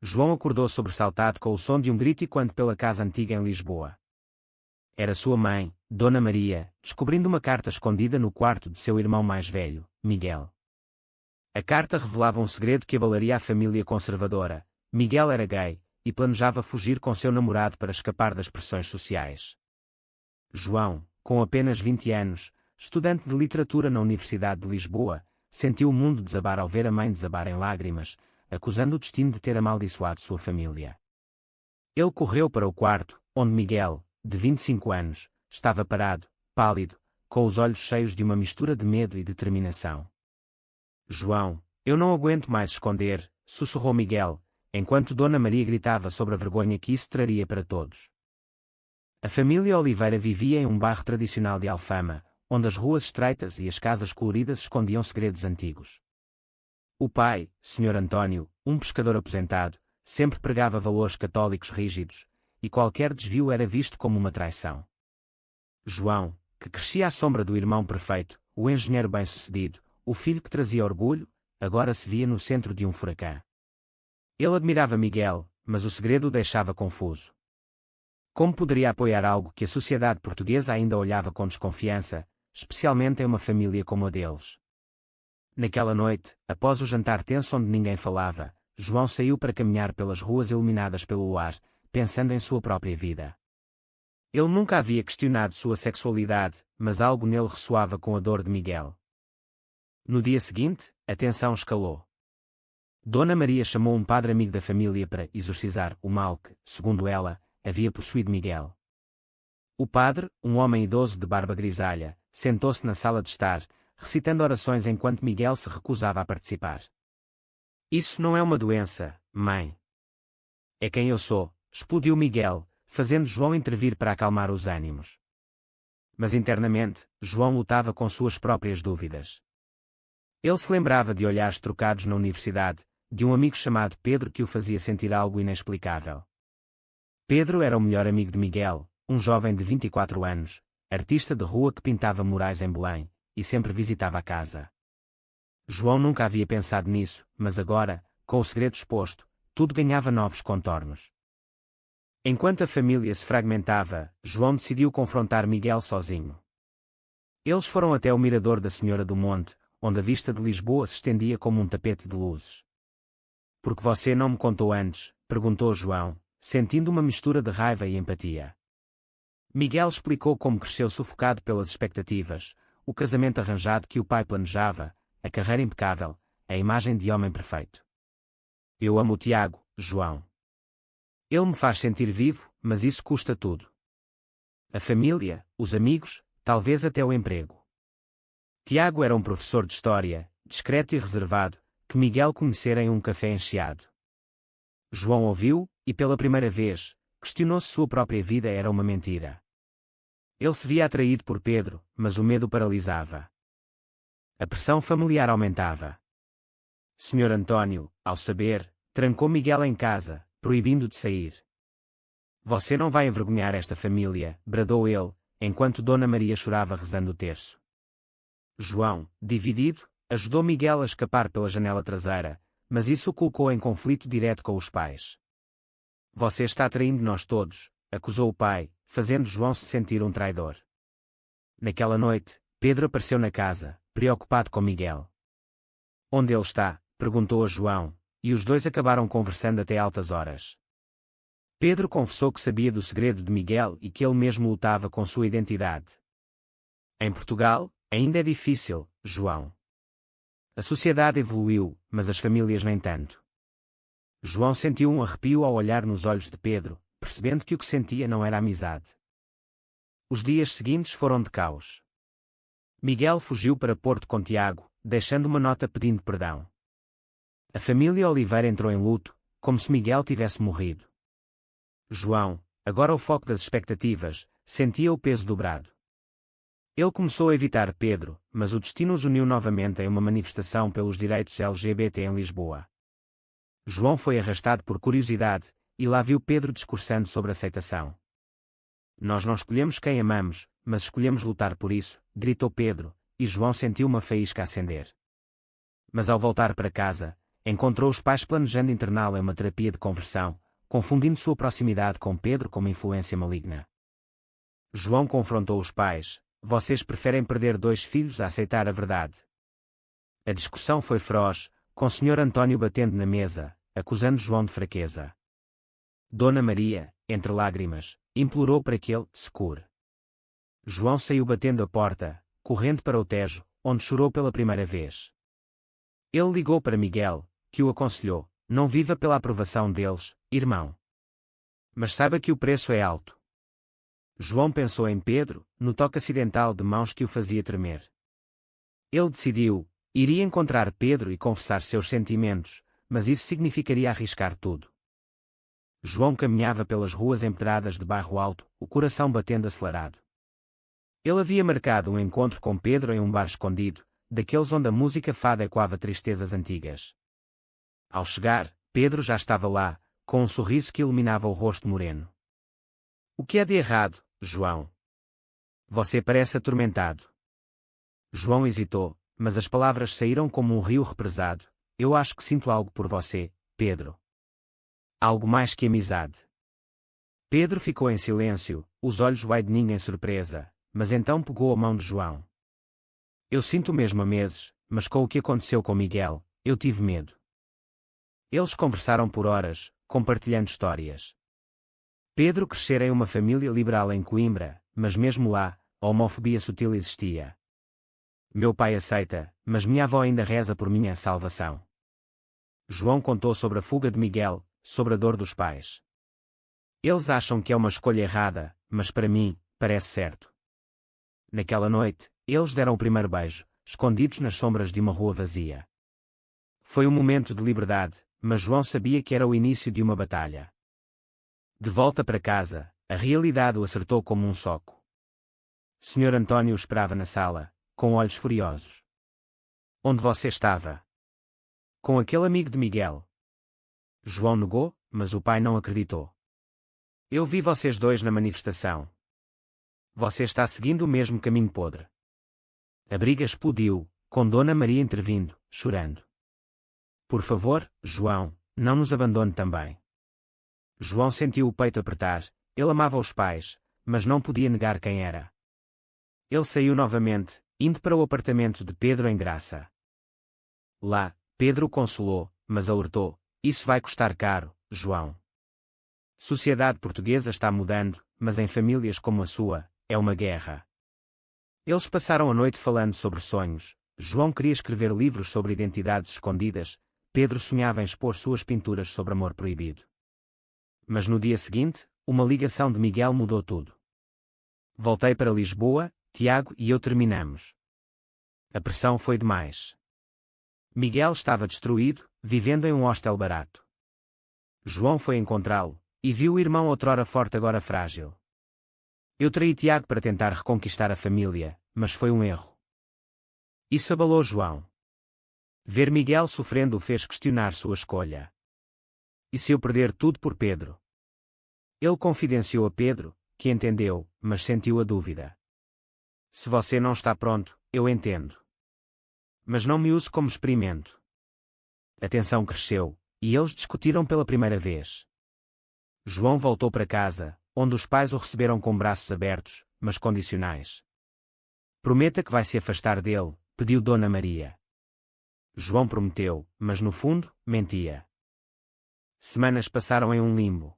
João acordou sobressaltado com o som de um grito ecoando pela casa antiga em Lisboa. Era sua mãe, Dona Maria, descobrindo uma carta escondida no quarto de seu irmão mais velho, Miguel. A carta revelava um segredo que abalaria a família conservadora. Miguel era gay, e planejava fugir com seu namorado para escapar das pressões sociais. João, com apenas 20 anos, estudante de literatura na Universidade de Lisboa, sentiu o mundo desabar ao ver a mãe desabar em lágrimas, acusando o destino de ter amaldiçoado sua família. Ele correu para o quarto, onde Miguel, de 25 anos, estava parado, pálido, com os olhos cheios de uma mistura de medo e determinação. João, eu não aguento mais esconder, sussurrou Miguel, enquanto Dona Maria gritava sobre a vergonha que isso traria para todos. A família Oliveira vivia em um bairro tradicional de Alfama, onde as ruas estreitas e as casas coloridas escondiam segredos antigos. O pai, Sr. António, um pescador aposentado, sempre pregava valores católicos rígidos, e qualquer desvio era visto como uma traição. João, que crescia à sombra do irmão perfeito, o engenheiro bem-sucedido, o filho que trazia orgulho, agora se via no centro de um furacão. Ele admirava Miguel, mas o segredo o deixava confuso. Como poderia apoiar algo que a sociedade portuguesa ainda olhava com desconfiança, especialmente em uma família como a deles? Naquela noite, após o jantar tenso onde ninguém falava, João saiu para caminhar pelas ruas iluminadas pelo luar, pensando em sua própria vida. Ele nunca havia questionado sua sexualidade, mas algo nele ressoava com a dor de Miguel. No dia seguinte, a tensão escalou. Dona Maria chamou um padre amigo da família para exorcizar o mal que, segundo ela, havia possuído Miguel. O padre, um homem idoso de barba grisalha, sentou-se na sala de estar, recitando orações enquanto Miguel se recusava a participar. Isso não é uma doença, mãe. É quem eu sou, explodiu Miguel, fazendo João intervir para acalmar os ânimos. Mas internamente, João lutava com suas próprias dúvidas. Ele se lembrava de olhares trocados na universidade, de um amigo chamado Pedro que o fazia sentir algo inexplicável. Pedro era o melhor amigo de Miguel, um jovem de 24 anos, artista de rua que pintava murais em Belém, e sempre visitava a casa. João nunca havia pensado nisso, mas agora, com o segredo exposto, tudo ganhava novos contornos. Enquanto a família se fragmentava, João decidiu confrontar Miguel sozinho. Eles foram até o mirador da Senhora do Monte, onde a vista de Lisboa se estendia como um tapete de luzes. "Por que você não me contou antes?", perguntou João, sentindo uma mistura de raiva e empatia. Miguel explicou como cresceu sufocado pelas expectativas, o casamento arranjado que o pai planejava, a carreira impecável, a imagem de homem perfeito. "Eu amo o Tiago, João. Ele me faz sentir vivo, mas isso custa tudo. A família, os amigos, talvez até o emprego." Tiago era um professor de história, discreto e reservado, que Miguel conhecera em um café encheado. João ouviu, e pela primeira vez, questionou se sua própria vida era uma mentira. Ele se via atraído por Pedro, mas o medo paralisava. A pressão familiar aumentava. Sr. António, ao saber, trancou Miguel em casa, proibindo de sair. "Você não vai envergonhar esta família", bradou ele, enquanto Dona Maria chorava rezando o terço. João, dividido, ajudou Miguel a escapar pela janela traseira, mas isso o colocou em conflito direto com os pais. "Você está traindo nós todos", acusou o pai, fazendo João se sentir um traidor. Naquela noite, Pedro apareceu na casa, preocupado com Miguel. "Onde ele está?", perguntou a João, e os dois acabaram conversando até altas horas. Pedro confessou que sabia do segredo de Miguel e que ele mesmo lutava com sua identidade. "Em Portugal, ainda é difícil, João. A sociedade evoluiu, mas as famílias nem tanto." João sentiu um arrepio ao olhar nos olhos de Pedro, percebendo que o que sentia não era amizade. Os dias seguintes foram de caos. Miguel fugiu para Porto com Tiago, deixando uma nota pedindo perdão. A família Oliveira entrou em luto, como se Miguel tivesse morrido. João, agora o foco das expectativas, sentia o peso dobrado. Ele começou a evitar Pedro, mas o destino os uniu novamente em uma manifestação pelos direitos LGBT em Lisboa. João foi arrastado por curiosidade, e lá viu Pedro discursando sobre aceitação. "Nós não escolhemos quem amamos, mas escolhemos lutar por isso", gritou Pedro, e João sentiu uma faísca acender. Mas ao voltar para casa, encontrou os pais planejando interná-lo em uma terapia de conversão, confundindo sua proximidade com Pedro com uma influência maligna. João confrontou os pais: vocês preferem perder 2 filhos a aceitar a verdade? A discussão foi feroz, com Sr. Antônio batendo na mesa, acusando João de fraqueza. Dona Maria, entre lágrimas, implorou para que ele se cure. João saiu batendo a porta, correndo para o Tejo, onde chorou pela primeira vez. Ele ligou para Miguel, que o aconselhou: não viva pela aprovação deles, irmão. Mas saiba que o preço é alto. João pensou em Pedro, no toque acidental de mãos que o fazia tremer. Ele decidiu: iria encontrar Pedro e confessar seus sentimentos, mas isso significaria arriscar tudo. João caminhava pelas ruas empedradas de Bairro Alto, o coração batendo acelerado. Ele havia marcado um encontro com Pedro em um bar escondido, daqueles onde a música fada ecoava tristezas antigas. Ao chegar, Pedro já estava lá, com um sorriso que iluminava o rosto moreno. O que há de errado, João? Você parece atormentado. João hesitou, mas as palavras saíram como um rio represado. Eu acho que sinto algo por você, Pedro. Algo mais que amizade. Pedro ficou em silêncio, os olhos widening em surpresa, mas então pegou a mão de João. Eu sinto mesmo há meses, mas com o que aconteceu com Miguel, eu tive medo. Eles conversaram por horas, compartilhando histórias. Pedro crescera em uma família liberal em Coimbra, mas mesmo lá, a homofobia sutil existia. Meu pai aceita, mas minha avó ainda reza por minha salvação. João contou sobre a fuga de Miguel, sobre a dor dos pais. Eles acham que é uma escolha errada, mas para mim, parece certo. Naquela noite, eles deram o primeiro beijo, escondidos nas sombras de uma rua vazia. Foi um momento de liberdade, mas João sabia que era o início de uma batalha. De volta para casa, a realidade o acertou como um soco. Sr. Antônio o esperava na sala, com olhos furiosos. Onde você estava? Com aquele amigo de Miguel. João negou, mas o pai não acreditou. Eu vi vocês dois na manifestação. Você está seguindo o mesmo caminho podre. A briga explodiu, com Dona Maria intervindo, chorando. Por favor, João, não nos abandone também. João sentiu o peito apertar. Ele amava os pais, mas não podia negar quem era. Ele saiu novamente, indo para o apartamento de Pedro em Graça. Lá, Pedro o consolou, mas alertou: isso vai custar caro, João. Sociedade portuguesa está mudando, mas em famílias como a sua, é uma guerra. Eles passaram a noite falando sobre sonhos. João queria escrever livros sobre identidades escondidas. Pedro sonhava em expor suas pinturas sobre amor proibido. Mas no dia seguinte, uma ligação de Miguel mudou tudo. Voltei para Lisboa, Tiago e eu terminamos. A pressão foi demais. Miguel estava destruído, vivendo em um hostel barato. João foi encontrá-lo, e viu o irmão outrora forte agora frágil. Eu traí Tiago para tentar reconquistar a família, mas foi um erro. Isso abalou João. Ver Miguel sofrendo o fez questionar sua escolha. E se eu perder tudo por Pedro? Ele confidenciou a Pedro, que entendeu, mas sentiu a dúvida. Se você não está pronto, eu entendo. Mas não me use como experimento. A tensão cresceu, e eles discutiram pela primeira vez. João voltou para casa, onde os pais o receberam com braços abertos, mas condicionais. Prometa que vai se afastar dele, pediu Dona Maria. João prometeu, mas no fundo, mentia. Semanas passaram em um limbo.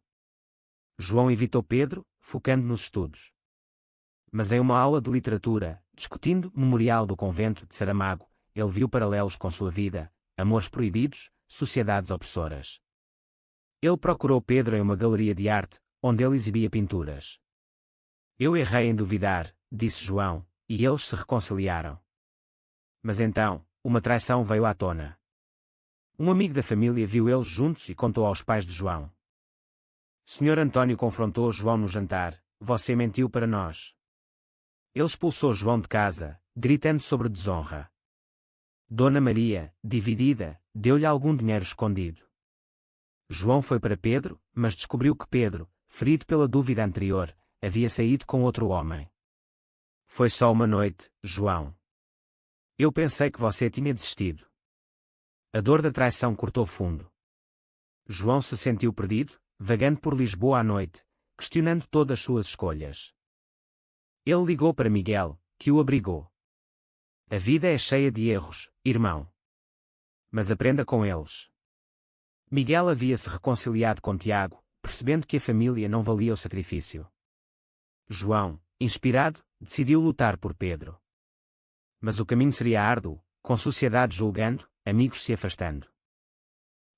João evitou Pedro, focando nos estudos. Mas em uma aula de literatura, discutindo o Memorial do Convento de Saramago, ele viu paralelos com sua vida, amores proibidos, sociedades opressoras. Ele procurou Pedro em uma galeria de arte, onde ele exibia pinturas. Eu errei em duvidar, disse João, e eles se reconciliaram. Mas então, uma traição veio à tona. Um amigo da família viu eles juntos e contou aos pais de João. Sr. Antônio confrontou João no jantar: você mentiu para nós. Ele expulsou João de casa, gritando sobre desonra. Dona Maria, dividida, deu-lhe algum dinheiro escondido. João foi para Pedro, mas descobriu que Pedro, ferido pela dúvida anterior, havia saído com outro homem. Foi só uma noite, João. Eu pensei que você tinha desistido. A dor da traição cortou fundo. João se sentiu perdido, vagando por Lisboa à noite, questionando todas suas escolhas. Ele ligou para Miguel, que o abrigou. A vida é cheia de erros, irmão. Mas aprenda com eles. Miguel havia se reconciliado com Tiago, percebendo que a família não valia o sacrifício. João, inspirado, decidiu lutar por Pedro. Mas o caminho seria árduo, com sociedade julgando, amigos se afastando.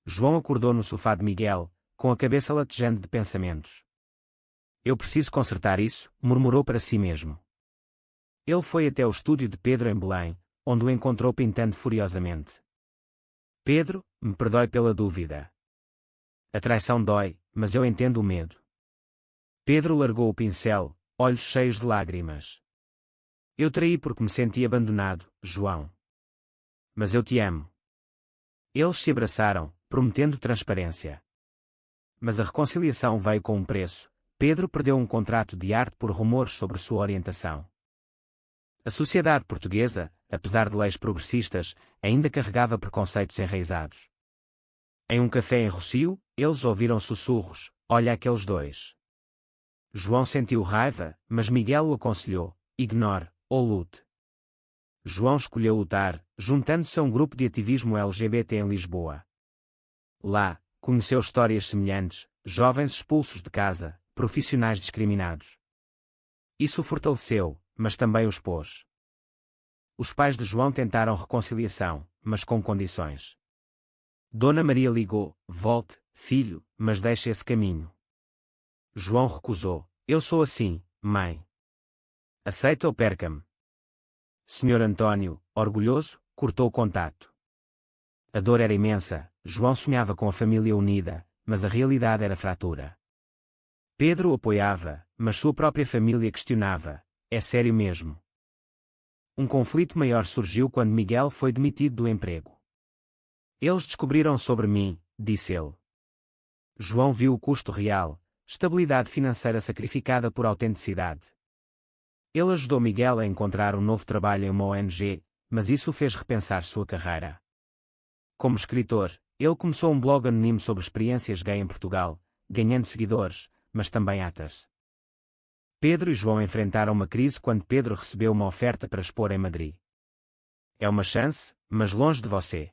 João acordou no sofá de Miguel, com a cabeça latejando de pensamentos. Eu preciso consertar isso, murmurou para si mesmo. Ele foi até o estúdio de Pedro em Belém, onde o encontrou pintando furiosamente. Pedro, me perdoe pela dúvida. A traição dói, mas eu entendo o medo. Pedro largou o pincel, olhos cheios de lágrimas. Eu traí porque me senti abandonado, João. Mas eu te amo. Eles se abraçaram, prometendo transparência. Mas a reconciliação veio com um preço. Pedro perdeu um contrato de arte por rumores sobre sua orientação. A sociedade portuguesa, apesar de leis progressistas, ainda carregava preconceitos enraizados. Em um café em Rossio, eles ouviram sussurros: olha aqueles dois. João sentiu raiva, mas Miguel o aconselhou: ignore, ou lute. João escolheu lutar, juntando-se a um grupo de ativismo LGBT em Lisboa. Lá, conheceu histórias semelhantes, jovens expulsos de casa, profissionais discriminados. Isso o fortaleceu, mas também o expôs. Os pais de João tentaram reconciliação, mas com condições. Dona Maria ligou: volte, filho, mas deixe esse caminho. João recusou: eu sou assim, mãe. Aceito ou perca-me. Senhor Antônio, orgulhoso, cortou o contato. A dor era imensa, João sonhava com a família unida, mas a realidade era fratura. Pedro o apoiava, mas sua própria família questionava: é sério mesmo? Um conflito maior surgiu quando Miguel foi demitido do emprego. Eles descobriram sobre mim, disse ele. João viu o custo real, estabilidade financeira sacrificada por autenticidade. Ele ajudou Miguel a encontrar um novo trabalho em uma ONG, mas isso o fez repensar sua carreira. Como escritor, ele começou um blog anónimo sobre experiências gay em Portugal, ganhando seguidores, mas também haters. Pedro e João enfrentaram uma crise quando Pedro recebeu uma oferta para expor em Madrid. É uma chance, mas longe de você.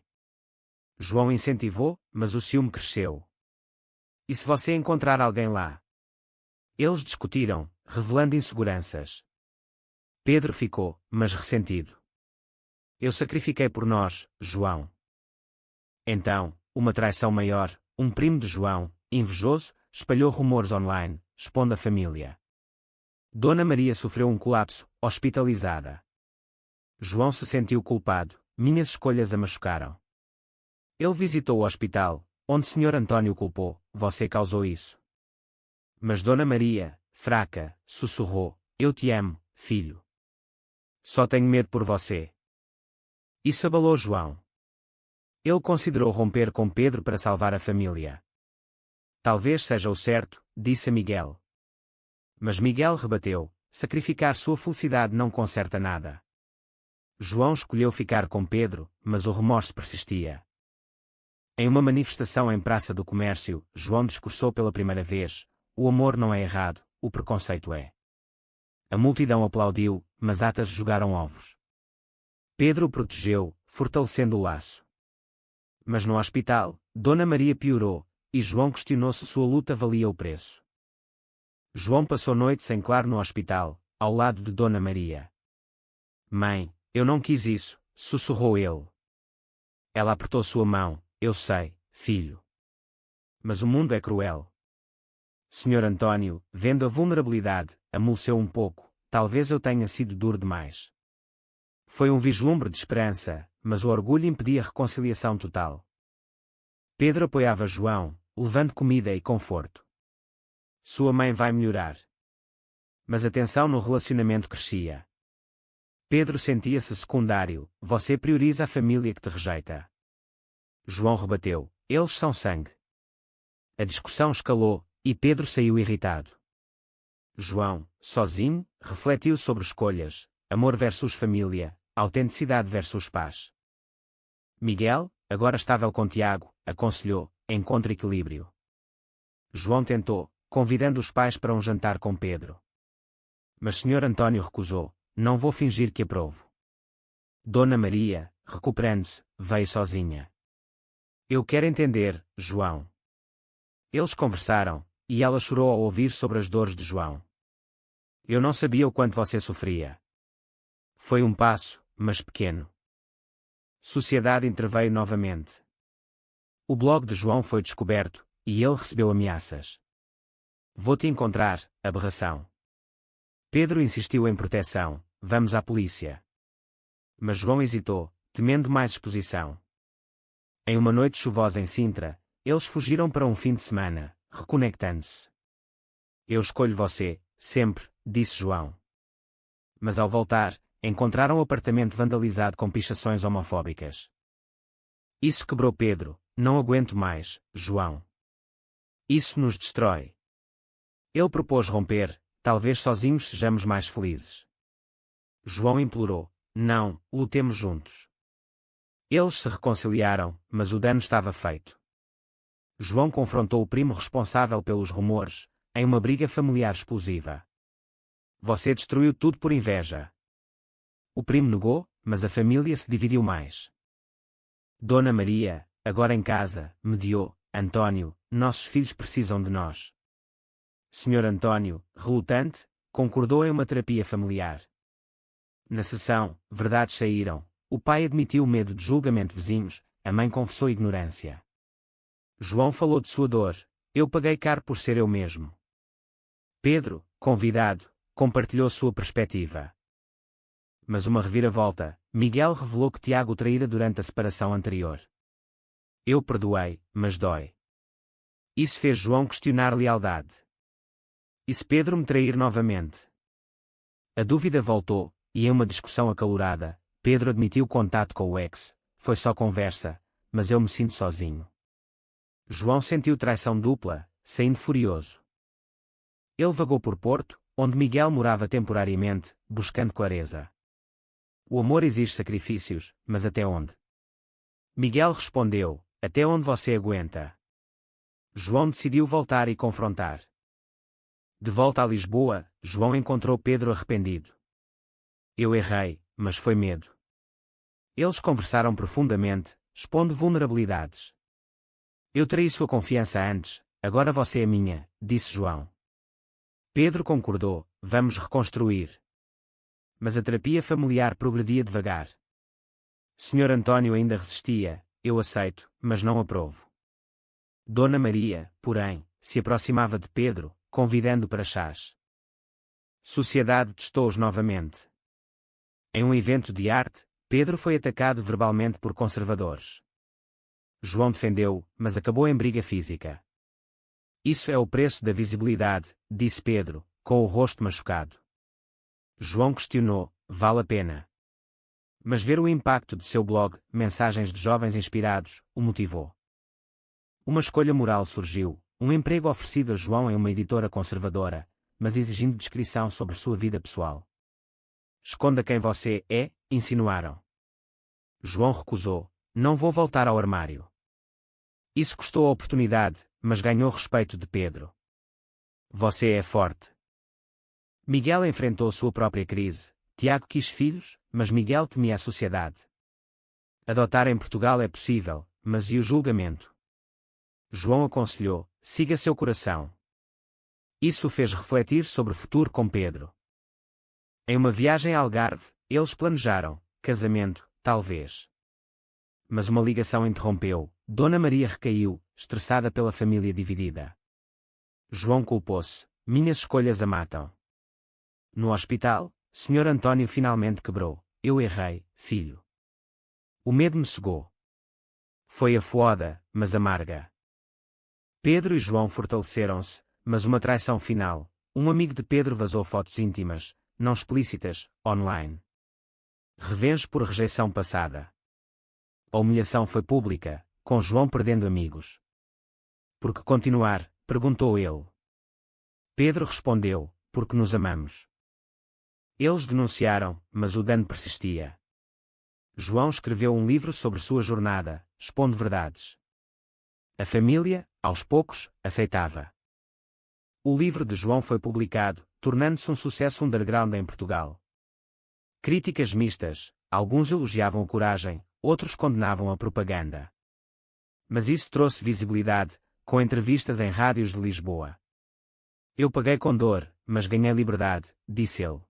João incentivou, mas o ciúme cresceu. E se você encontrar alguém lá? Eles discutiram, revelando inseguranças. Pedro ficou, mas ressentido. Eu sacrifiquei por nós, João. Então, uma traição maior, um primo de João, invejoso, espalhou rumores online, expondo a família. Dona Maria sofreu um colapso, hospitalizada. João se sentiu culpado, minhas escolhas a machucaram. Ele visitou o hospital, onde Sr. Antônio culpou: você causou isso. Mas Dona Maria, fraca, sussurrou: eu te amo, filho. Só tenho medo por você. Isso abalou João. Ele considerou romper com Pedro para salvar a família. Talvez seja o certo, disse a Miguel. Mas Miguel rebateu: sacrificar sua felicidade não conserta nada. João escolheu ficar com Pedro, mas o remorso persistia. Em uma manifestação em Praça do Comércio, João discursou pela primeira vez: o amor não é errado, o preconceito é. A multidão aplaudiu, mas atas jogaram ovos. Pedro o protegeu, fortalecendo o laço. Mas no hospital, Dona Maria piorou, e João questionou se sua luta valia o preço. João passou noites em claro no hospital, ao lado de Dona Maria. Mãe, eu não quis isso, sussurrou ele. Ela apertou sua mão: eu sei, filho. Mas o mundo é cruel. Sr. Antônio, vendo a vulnerabilidade, amoleceu um pouco: talvez eu tenha sido duro demais. Foi um vislumbre de esperança, mas o orgulho impedia a reconciliação total. Pedro apoiava João, levando comida e conforto. Sua mãe vai melhorar. Mas a tensão no relacionamento crescia. Pedro sentia-se secundário: você prioriza a família que te rejeita. João rebateu: eles são sangue. A discussão escalou, e Pedro saiu irritado. João, sozinho, refletiu sobre escolhas: amor versus família, autenticidade versus paz. Miguel, agora estável com Tiago, aconselhou, encontre equilíbrio. João tentou, convidando os pais para um jantar com Pedro. Mas Sr. Antônio recusou, não vou fingir que aprovo. Dona Maria, recuperando-se, veio sozinha. Eu quero entender, João. Eles conversaram, e ela chorou ao ouvir sobre as dores de João. Eu não sabia o quanto você sofria. Foi um passo, mas pequeno. Sociedade interveio novamente. O blog de João foi descoberto, e ele recebeu ameaças. Vou-te encontrar, aberração. Pedro insistiu em proteção, vamos à polícia. Mas João hesitou, temendo mais exposição. Em uma noite chuvosa em Sintra, eles fugiram para um fim de semana, reconectando-se. Eu escolho você, sempre, disse João. Mas ao voltar, encontraram o apartamento vandalizado com pichações homofóbicas. Isso quebrou Pedro, não aguento mais, João. Isso nos destrói. Ele propôs romper, talvez sozinhos sejamos mais felizes. João implorou, não, lutemos juntos. Eles se reconciliaram, mas o dano estava feito. João confrontou o primo responsável pelos rumores, em uma briga familiar explosiva. Você destruiu tudo por inveja. O primo negou, mas a família se dividiu mais. Dona Maria, agora em casa, mediou, Antônio, nossos filhos precisam de nós. Sr. Antônio, relutante, concordou em uma terapia familiar. Na sessão, verdades saíram, o pai admitiu medo de julgamento de vizinhos, a mãe confessou ignorância. João falou de sua dor, eu paguei caro por ser eu mesmo. Pedro, convidado, compartilhou sua perspectiva. Mas uma reviravolta, Miguel revelou que Tiago o traíra durante a separação anterior. Eu perdoei, mas dói. Isso fez João questionar lealdade. E se Pedro me trair novamente? A dúvida voltou, e em uma discussão acalorada, Pedro admitiu contato com o ex, foi só conversa, mas eu me sinto sozinho. João sentiu traição dupla, saindo furioso. Ele vagou por Porto, onde Miguel morava temporariamente, buscando clareza. O amor exige sacrifícios, mas até onde? Miguel respondeu, até onde você aguenta. João decidiu voltar e confrontar. De volta a Lisboa, João encontrou Pedro arrependido. Eu errei, mas foi medo. Eles conversaram profundamente, expondo vulnerabilidades. Eu traí sua confiança antes, agora você é minha, disse João. Pedro concordou, vamos reconstruir. Mas a terapia familiar progredia devagar. Sr. Antônio ainda resistia, eu aceito, mas não aprovo. Dona Maria, porém, se aproximava de Pedro, convidando para chás. Sociedade testou-os novamente. Em um evento de arte, Pedro foi atacado verbalmente por conservadores. João defendeu-o, mas acabou em briga física. Isso é o preço da visibilidade, disse Pedro, com o rosto machucado. João questionou, vale a pena. Mas ver o impacto de seu blog, Mensagens de Jovens Inspirados, o motivou. Uma escolha moral surgiu, um emprego oferecido a João em uma editora conservadora, mas exigindo descrição sobre sua vida pessoal. Esconda quem você é, insinuaram. João recusou, não vou voltar ao armário. Isso custou a oportunidade, mas ganhou respeito de Pedro. Você é forte. Miguel enfrentou sua própria crise, Tiago quis filhos, mas Miguel temia a sociedade. Adotar em Portugal é possível, mas e o julgamento? João aconselhou, siga seu coração. Isso o fez refletir sobre o futuro com Pedro. Em uma viagem a Algarve, eles planejaram, casamento, talvez. Mas uma ligação interrompeu, Dona Maria recaiu, estressada pela família dividida. João culpou-se, minhas escolhas a matam. No hospital, Sr. Antônio finalmente quebrou, eu errei, filho. O medo me cegou. Foi afoada, mas amarga. Pedro e João fortaleceram-se, mas uma traição final, um amigo de Pedro vazou fotos íntimas, não explícitas, online. Revenge por rejeição passada. A humilhação foi pública, com João perdendo amigos. Por que continuar? Perguntou ele. Pedro respondeu, porque nos amamos. Eles denunciaram, mas o dano persistia. João escreveu um livro sobre sua jornada, expondo verdades. A família, aos poucos, aceitava. O livro de João foi publicado, tornando-se um sucesso underground em Portugal. Críticas mistas, alguns elogiavam a coragem, outros condenavam a propaganda. Mas isso trouxe visibilidade, com entrevistas em rádios de Lisboa. Eu paguei com dor, mas ganhei liberdade, disse ele.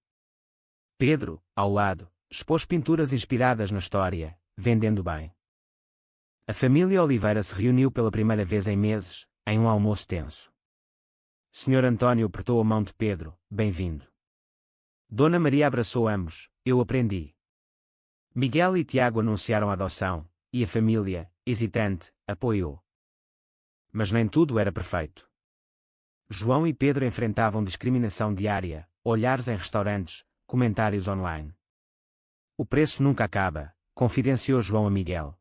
Pedro, ao lado, expôs pinturas inspiradas na história, vendendo bem. A família Oliveira se reuniu pela primeira vez em meses, em um almoço tenso. Sr. António apertou a mão de Pedro, bem-vindo. Dona Maria abraçou ambos, eu aprendi. Miguel e Tiago anunciaram a adoção, e a família, hesitante, apoiou. Mas nem tudo era perfeito. João e Pedro enfrentavam discriminação diária, olhares em restaurantes, comentários online. O preço nunca acaba, confidenciou João a Miguel.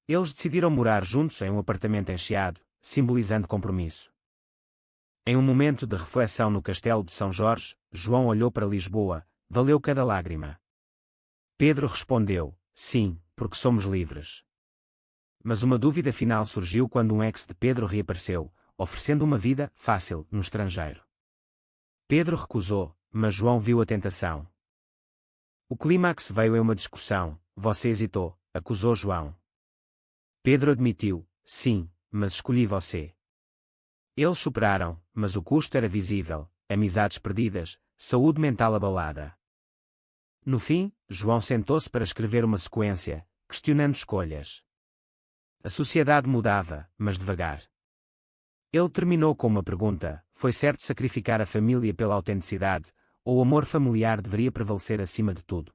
Eles decidiram morar juntos em um apartamento encheado, simbolizando compromisso. Em um momento de reflexão no castelo de São Jorge, João olhou para Lisboa, valeu cada lágrima. Pedro respondeu, sim, porque somos livres. Mas uma dúvida final surgiu quando um ex de Pedro reapareceu, oferecendo uma vida fácil no estrangeiro. Pedro recusou, mas João viu a tentação. O clímax veio em uma discussão, você hesitou, acusou João. Pedro admitiu, sim, mas escolhi você. Eles superaram, mas o custo era visível, amizades perdidas, saúde mental abalada. No fim, João sentou-se para escrever uma sequência, questionando escolhas. A sociedade mudava, mas devagar. Ele terminou com uma pergunta, foi certo sacrificar a família pela autenticidade, ou o amor familiar deveria prevalecer acima de tudo?